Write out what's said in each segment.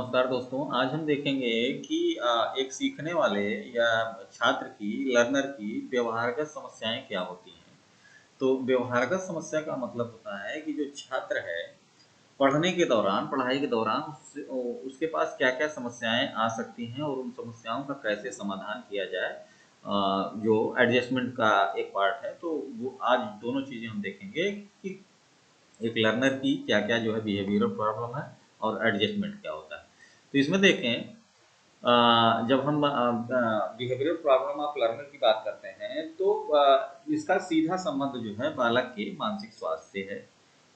नमस्कार दोस्तों, आज हम देखेंगे कि एक सीखने वाले या छात्र की लर्नर की व्यवहारगत समस्याएं क्या होती हैं। तो व्यवहारगत समस्या का मतलब होता है कि जो छात्र है पढ़ने के दौरान, पढ़ाई के दौरान उसके पास क्या-क्या समस्याएं आ सकती हैं और उन समस्याओं का कैसे समाधान किया जाए। जो एडजस्टमेंट का एक पार्ट है, तो वो आज दोनों चीज़ें हम देखेंगे कि एक लर्नर की क्या-क्या जो है बिहेवियरल प्रॉब्लम है और एडजस्टमेंट क्या होता है। तो इसमें देखें, जब हम बिहेवियरल प्रॉब्लम ऑफ लर्नर की बात करते हैं तो इसका सीधा संबंध जो है बालक के मानसिक स्वास्थ्य से है।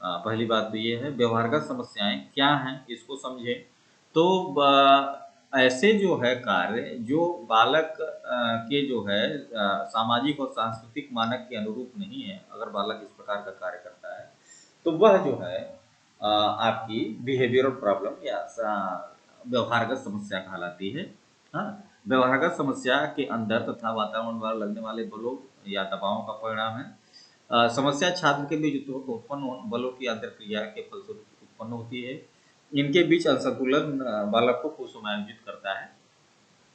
पहली बात तो ये है व्यवहारगत समस्याएं क्या हैं इसको समझें। तो ऐसे जो है कार्य जो बालक के जो है सामाजिक और सांस्कृतिक मानक के अनुरूप नहीं है, अगर बालक इस प्रकार का कार्य करता है तो वह जो है आपकी बिहेवियरल प्रॉब्लम या व्यवहारगत समस्या कहलाती है। हाँ, व्यवहारगत समस्या के अंदर तथा वातावरण द्वारा लगने वाले बलों या दबावों का परिणाम है। समस्या छात्र के बीच उत्पन्न बलों की अंतरक्रिया के फलस्वरूप उत्पन्न होती है। इनके बीच असंतुलन बालक को कुसमायोजित करता है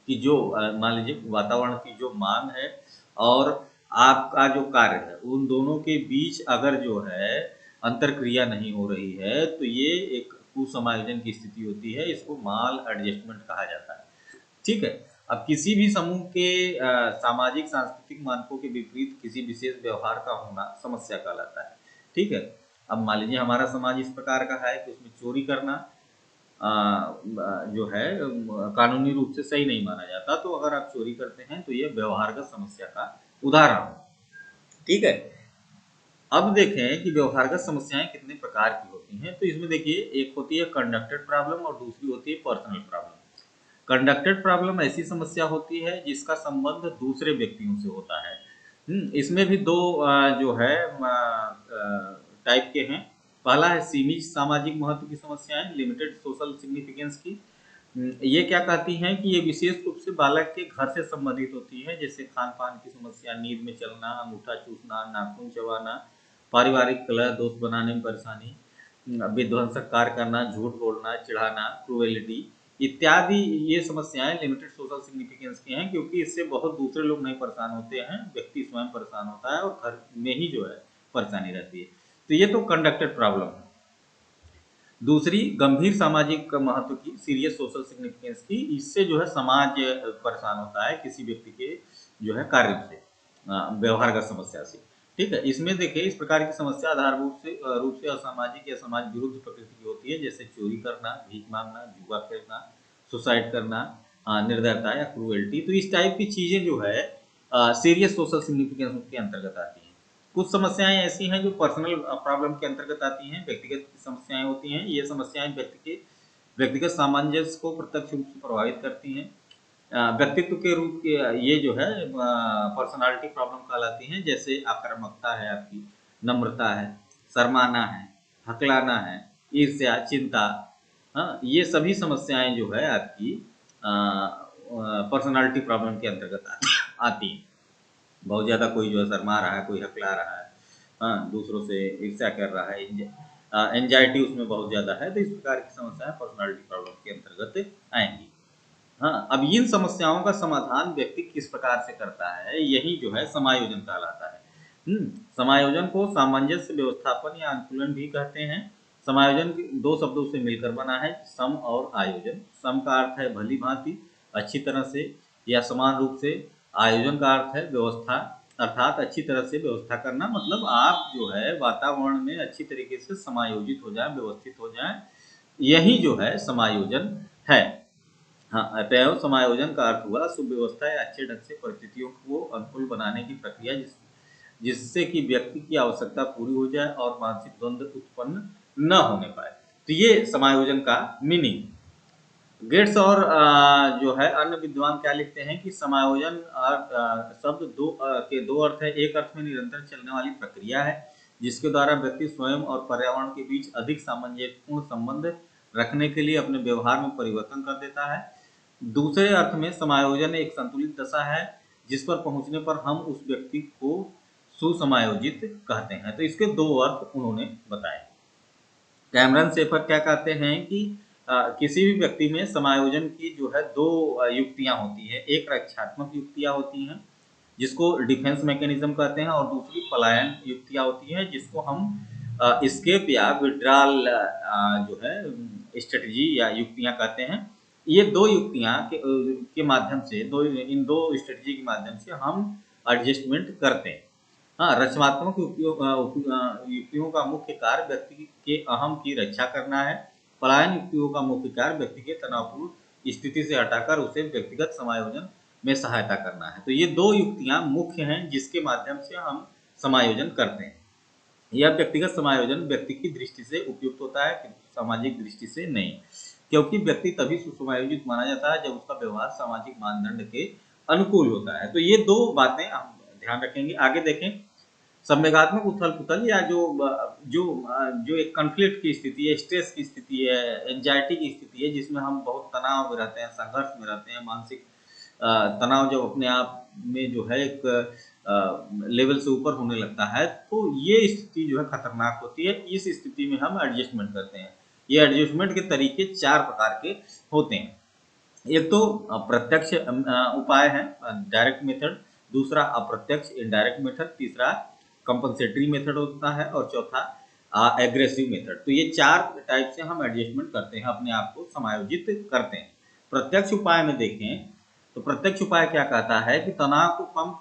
कि जो मान लीजिए वातावरण की जो मांग है और आपका जो कार्य है, उन दोनों के बीच अगर जो है अंतरक्रिया नहीं हो रही है तो ये एक कुसमायोजन की स्थिति होती है। इसको माल एडजस्टमेंट कहा जाता है। ठीक है। अब किसी भी समूह के सामाजिक सांस्कृतिक मानकों के विपरीत किसी विशेष व्यवहार का होना समस्या कहलाता है। ठीक है। अब मान लीजिए हमारा समाज इस प्रकार का है कि उसमें चोरी करना जो है कानूनी रूप से सही नहीं माना जाता, तो अगर आप चोरी करते हैं तो ये व्यवहारगत समस्या का उदाहरण है। ठीक है। अब देखें कि व्यवहारगत समस्याएं कितने प्रकार की होती हैं। तो इसमें देखिए, एक होती है कंडक्टेड प्रॉब्लम और दूसरी होती है पर्सनल प्रॉब्लम। कंडक्टेड प्रॉब्लम ऐसी समस्या होती है जिसका संबंध दूसरे व्यक्तियों से होता है। इसमें भी दो जो है टाइप के हैं। पहला है सीमित सामाजिक महत्व की समस्याएं, लिमिटेड सोशल सिग्निफिकेंस की। ये क्या कहती हैं कि ये विशेष रूप से बालक के घर से संबंधित होती है, जैसे खान पान की समस्या, नींद में चलना, अंगूठा चूसना, नाखून चबाना, पारिवारिक कलह, दोस्त बनाने में परेशानी, विध्वंसक कार्य करना, झूठ बोलना, चिढ़ाना, क्रूएलिटी इत्यादि। ये समस्याएं लिमिटेड सोशल सिग्निफिकेंस की हैं, क्योंकि इससे बहुत दूसरे लोग नहीं परेशान होते हैं, व्यक्ति स्वयं परेशान होता है और घर में ही जो है परेशानी रहती है। तो ये तो कंडक्टेड प्रॉब्लम है। दूसरी गंभीर सामाजिक महत्व की, सीरियस सोशल सिग्निफिकेंस की, इससे जो है समाज परेशान होता है किसी व्यक्ति के जो है कार्य से, व्यवहारगत समस्या से। ठीक है। इसमें देखिए, इस प्रकार की समस्या आधारभूत रूप से असामाजिक या समाज विरुद्ध प्रकृति की होती है, जैसे चोरी करना, भीख मांगना, जुआ खेलना, सुसाइड करना, निर्दयता या क्रूएल्टी। तो इस टाइप की चीजें जो है सीरियस सोशल सिग्निफिकेंस के अंतर्गत आती हैं। कुछ समस्याएं ऐसी हैं जो पर्सनल प्रॉब्लम के अंतर्गत आती हैं, व्यक्तिगत समस्याएं होती हैं। ये समस्याएं व्यक्तिगत सामंजस्य को प्रत्यक्ष रूप से प्रभावित करती हैं। व्यक्तित्व के रूप के ये जो है पर्सनालिटी प्रॉब्लम कहलाती हैं, जैसे आक्रामकता है आपकी, नम्रता है, शर्माना है, हकलाना है, ईर्ष्या, चिंता। हाँ, ये सभी समस्याएं जो है आपकी पर्सनालिटी प्रॉब्लम के अंतर्गत आती हैं। बहुत ज़्यादा कोई जो है शर्मा रहा है, कोई हकला रहा है, हाँ, दूसरों से ईर्ष्या कर रहा है, एंजाइटी उसमें बहुत ज़्यादा है, तो इस प्रकार की समस्याएं पर्सनालिटी प्रॉब्लम के अंतर्गत आएंगी। हाँ, अब इन समस्याओं का समाधान व्यक्ति किस प्रकार से करता है, यही जो है समायोजन कहलाता है। समायोजन को सामंजस्य व्यवस्थापन या अनुकूलन भी कहते हैं। समायोजन दो शब्दों से मिलकर बना है, सम और आयोजन। सम का अर्थ है भली भांति, अच्छी तरह से या समान रूप से। आयोजन का अर्थ है व्यवस्था, अर्थात अच्छी तरह से व्यवस्था करना, मतलब आप जो है वातावरण में अच्छी तरीके से समायोजित हो जाए, व्यवस्थित हो जाए, यही जो है समायोजन है। हाँ, अतएव समायोजन का अर्थ हुआ सुव्यवस्था या अच्छे ढंग से परिस्थितियों को अनुकूल बनाने की प्रक्रिया, जिससे कि व्यक्ति की आवश्यकता पूरी हो जाए और मानसिक द्वंद्व उत्पन्न न होने पाए। तो ये समायोजन का मीनिंग। गेट्स और जो है अन्य विद्वान क्या लिखते हैं कि समायोजन शब्द के दो अर्थ है। एक अर्थ में निरंतर चलने वाली प्रक्रिया है, जिसके द्वारा व्यक्ति स्वयं और पर्यावरण के बीच अधिक सामंजस्यपूर्ण संबंध रखने के लिए अपने व्यवहार में परिवर्तन कर देता है। दूसरे अर्थ में समायोजन एक संतुलित दशा है, जिस पर पहुंचने पर हम उस व्यक्ति को सुसमायोजित कहते हैं। तो इसके दो अर्थ उन्होंने बताए। कैमरन शेफर क्या कहते हैं कि किसी भी व्यक्ति में समायोजन की जो है दो युक्तियां होती है। एक रक्षात्मक युक्तियां होती हैं जिसको डिफेंस मैकेनिज्म कहते हैं, और दूसरी पलायन युक्तियां होती हैं जिसको हम एस्केप या विड्रॉल जो है स्ट्रेटजी या युक्तियां कहते हैं। ये दो युक्तियां के माध्यम से इन दो स्ट्रेटजी के माध्यम से हम एडजस्टमेंट करते हैं। हाँ, रचनात्मक युक्तियों का मुख्य कार्य व्यक्ति के अहम की रक्षा करना है। पलायन युक्तियों का मुख्य कार्य व्यक्ति के तनावपूर्ण स्थिति से हटाकर उसे व्यक्तिगत समायोजन में सहायता करना है। तो ये दो युक्तियां मुख्य हैं जिसके माध्यम से हम समायोजन करते हैं। यह व्यक्तिगत समायोजन व्यक्ति की दृष्टि से उपयुक्त होता है कि सामाजिक दृष्टि से नहीं, क्योंकि व्यक्ति तभी सुसमायोजित माना जाता है जब उसका व्यवहार सामाजिक मानदंड के अनुकूल होता है। तो ये दो बातें हम ध्यान रखेंगे। आगे देखें, संवेगात्मक उथल पुथल या जो जो एक कॉन्फ्लिक्ट की स्थिति है, स्ट्रेस की स्थिति है, एंजाइटी की स्थिति है, जिसमें हम बहुत तनाव में रहते हैं, संघर्ष में रहते हैं, मानसिक तनाव जब अपने आप में जो है एक लेवल से ऊपर होने लगता है, तो ये स्थिति जो है खतरनाक होती है। इस स्थिति में हम एडजस्टमेंट करते हैं। ये एडजस्टमेंट के तरीके 4 प्रकार के होते हैं। एक तो प्रत्यक्ष उपाय है, डायरेक्ट मेथड, दूसरा अप्रत्यक्ष इनडायरेक्ट मेथड, तीसरा कंपनसेटरी मेथड होता है, और चौथा एग्रेसिव मेथड। तो ये 4 टाइप से हम एडजस्टमेंट करते हैं, अपने आप को समायोजित करते हैं। प्रत्यक्ष उपाय में देखें तो प्रत्यक्ष उपाय क्या कहता है कि तनाव को कम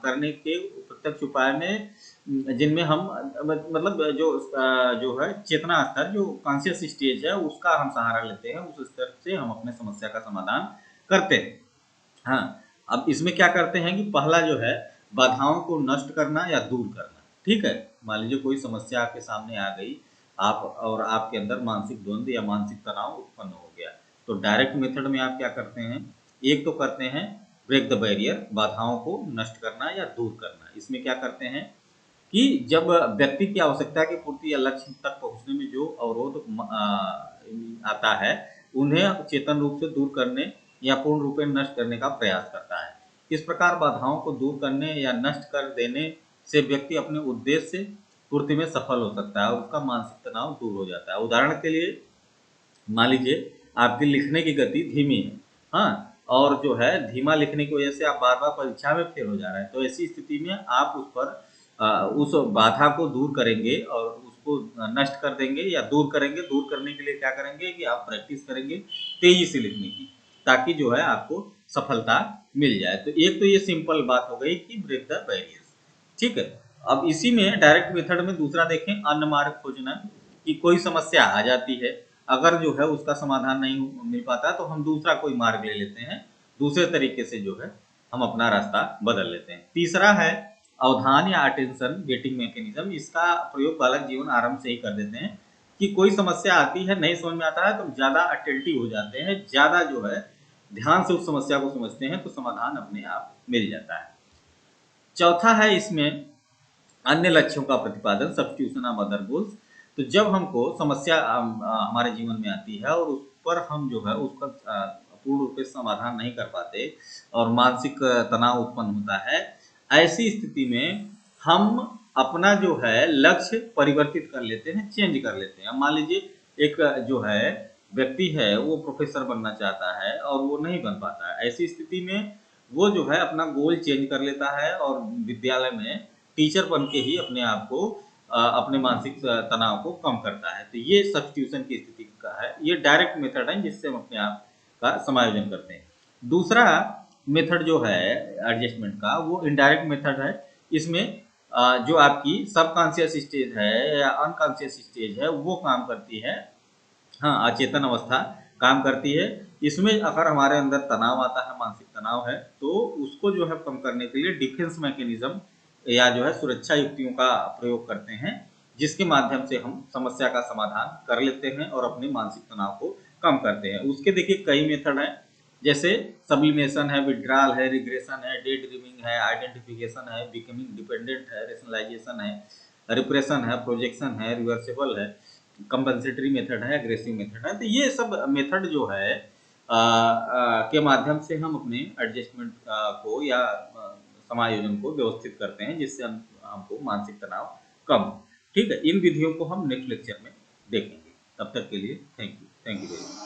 करने के प्रत्यक्ष उपाय में जिनमें हम मतलब जो है चेतना स्तर, जो कॉन्शियस स्टेज है, उसका हम सहारा लेते हैं। उस स्तर से हम अपने समस्या का समाधान करते हैं। हाँ, अब इसमें क्या करते हैं कि पहला जो है बाधाओं को नष्ट करना या दूर करना। ठीक है, मान लीजिए कोई समस्या आपके सामने आ गई, आप और आपके अंदर मानसिक द्वंद या मानसिक तनाव उत्पन्न हो गया, तो डायरेक्ट मेथड में आप क्या करते हैं, एक तो करते हैं ब्रेक द बैरियर, बाधाओं को नष्ट करना या दूर करना। इसमें क्या करते हैं कि जब व्यक्ति की आवश्यकता की पूर्ति या लक्ष्य तक पहुंचने में जो अवरोध आता है, उन्हें चेतन रूप से दूर करने या पूर्ण रूप से नष्ट करने का प्रयास करता है। इस प्रकार बाधाओं को दूर करने या नष्ट कर देने से व्यक्ति अपने उद्देश्य से पूर्ति में सफल हो सकता है और उसका मानसिक तनाव दूर हो जाता है। उदाहरण के लिए मान लीजिए आपकी लिखने की गति धीमी है, हाँ, और जो है धीमा लिखने की वजह से आप बार बार परीक्षा में फेल हो जा रहे हैं, तो ऐसी स्थिति में आप उस पर उस बाधा को दूर करेंगे और उसको नष्ट कर देंगे या दूर करेंगे। दूर करने के लिए क्या करेंगे कि आप प्रैक्टिस करेंगे तेजी से लिखने की, ताकि जो है आपको सफलता मिल जाए। तो एक तो ये सिंपल बात हो गई कि ब्रेक द बैरियर्स। ठीक है, अब इसी में डायरेक्ट मेथड में दूसरा देखें, अन्य मार्ग खोजना। कि कोई समस्या आ जाती है, अगर जो है उसका समाधान नहीं मिल पाता तो हम दूसरा कोई मार्ग ले लेते हैं, दूसरे तरीके से जो है हम अपना रास्ता बदल लेते हैं। तीसरा है अवधान या अटेंशन गेटिंग मैकेनिज्म। इसका प्रयोग बालक जीवन आरंभ से ही कर देते हैं कि कोई समस्या आती है, नहीं समझ में आता है, तो ज़्यादा अटेंटिव हो जाते हैं, ज़्यादा जो है ध्यान से उस समस्या को समझते हैं, तो समाधान अपने आप मिल जाता है। चौथा है इसमें अन्य लक्ष्यों का प्रतिपादन, सब्स्टिट्यूशन ऑफ अदर गोल्स। तो जब हमको समस्या हमारे जीवन में आती है और उस पर हम जो है उसका पूर्ण रूप से समाधान नहीं कर पाते और मानसिक तनाव उत्पन्न होता है, ऐसी स्थिति में हम अपना जो है लक्ष्य परिवर्तित कर लेते हैं, चेंज कर लेते हैं। मान लीजिए एक जो है व्यक्ति है वो प्रोफेसर बनना चाहता है और वो नहीं बन पाता है, ऐसी स्थिति में वो जो है अपना गोल चेंज कर लेता है और विद्यालय में टीचर बन के ही अपने आप को अपने मानसिक तनाव को कम करता है। तो ये सब्स्टिट्यूशन की स्थिति का है, ये डायरेक्ट मेथड है जिससे हम अपने आप का समायोजन करते हैं। दूसरा मेथड जो है एडजस्टमेंट का, वो इनडायरेक्ट मेथड है। इसमें जो आपकी सबकॉन्शियस स्टेज है या अनकॉन्शियस स्टेज है वो काम करती है, हाँ, अचेतन अवस्था काम करती है। इसमें अगर हमारे अंदर तनाव आता है, मानसिक तनाव है, तो उसको जो है कम करने के लिए डिफेंस मैकेनिज्म या जो है सुरक्षा युक्तियों का प्रयोग करते हैं, जिसके माध्यम से हम समस्या का समाधान कर लेते हैं और अपने मानसिक तनाव को कम करते हैं। उसके देखिए कई मेथड हैं, जैसे सब्लिमेशन है, विड्रॉल है, रिग्रेशन है, डे ड्रीमिंग है, आइडेंटिफिकेशन है, बिकमिंग डिपेंडेंट है, रेशनलाइजेशन है, रिप्रेशन है, प्रोजेक्शन है, रिवर्सिबल है, कंपनसेटरी मेथड है, एग्रेसिव मेथड है। तो ये सब मेथड जो है के माध्यम से हम अपने एडजस्टमेंट को या समायोजन को व्यवस्थित करते हैं, जिससे हमको मानसिक तनाव कम हो। ठीक है, इन विधियों को हम नेक्स्ट लेक्चर में देखेंगे। तब तक के लिए thank you. Thank you very much.